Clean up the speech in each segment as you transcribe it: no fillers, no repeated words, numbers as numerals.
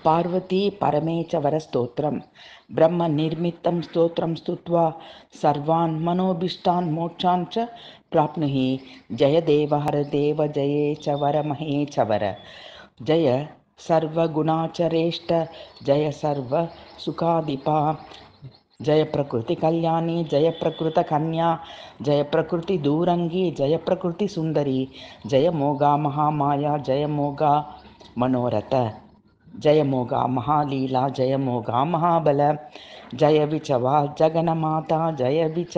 पार्वती परमेशवरस्तोत्रं ब्रह्मनिर्मितं स्तोत्रं स्तुत्वा सर्वान् मनोभीष्टान् मोक्षान् च प्राप्नुहि। जय देवहर देव जयेशवर महेशवर। जय सर्वगुणाचरेष्ट जय सर्वसुखाधिपा। जय प्रकृति कल्याणी जय प्रकृत कन्या जय प्रकृति दूरंगी जय प्रकृति सुंदरी। जय मोगा महामाया जय मोगा मनोरथ। जय मोगा महालीला जय मोगा महाबल। जय विचवा जगन्माता जय विच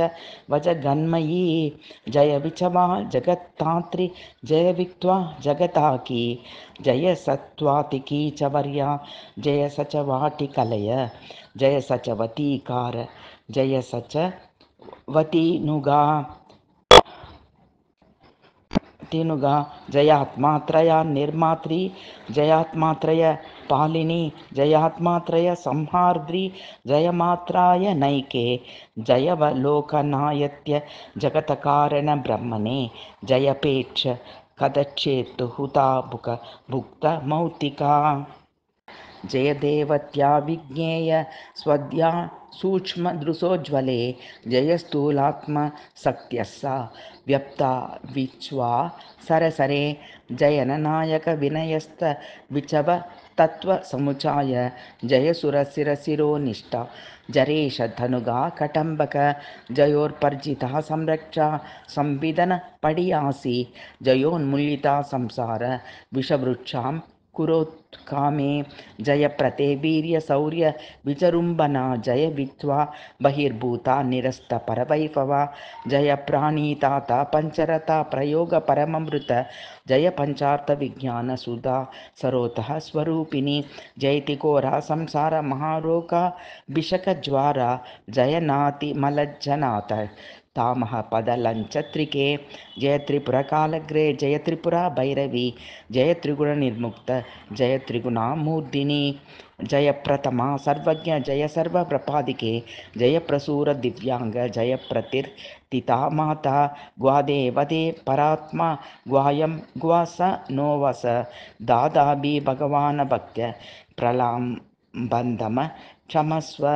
वजगन्मयी। जय विचवा जगत्तात्री जय विक्त्वा जगताकी। जय सत्वातिकी चवर्या जय सचवाटी कलय। जय सचवतीकार जय सचवती नुगा तीनुगा। जयात्मात्रय निर्मात्री जयात्मात्रय पालिनी जयात्मात्रय संहार्द्री जयमात्राय नैके। जयवलोकनायत्य जगत्कारण ब्रह्मणे। जयपेक्ष कदच्छेत् हुताबुक भुक्त मौतिका। जय देवत्या विज्ञेय स्वद्या सूक्ष्म दृशोज्वले। जय स्थूलात्म शक्त्यसा व्यप्ता विश्वा सरसरे। जय ननायक विनयस्त विचव तत्व समुचाय। जय सुरशिरो निष्ठा जरेश धनुगा कटंबक। जयोर्पर्जिता संरक्षा संविदन पडियासी। जयोन्मूलिता संसार विषवृक्षां कुरोत्कामे। जय प्रते वीर्य शौर्य विजृंभणा जय विद्वा बहिर्भूता निरस्त परवैभवा। जय प्राणीताता पंचरता प्रयोग परममृत। जय पंचार्थ विज्ञान सुधा सरोतः स्वरूपिणी। जयति घोरा संसार महारोगा भिषक ज्वारा। जय नाति मलज्जनाथ तामह पदलंचत्रिके। जय त्रिपुरा कालग्रे जय त्रिपुरा भैरवी। जय त्रिगुण निर्मुक्त जय त्रिगुणामूर्धिनी। जय प्रथमा सर्वज्ञ जय सर्व प्रपादिके। जय प्रसूर दिव्यांग जय प्रतीर्थिता माता। ग्वादेवदे परात्मा ग्वायं ग्वास नोवस। दादाभि भगवान भक्त्य प्रलां बंधम क्षमस्व।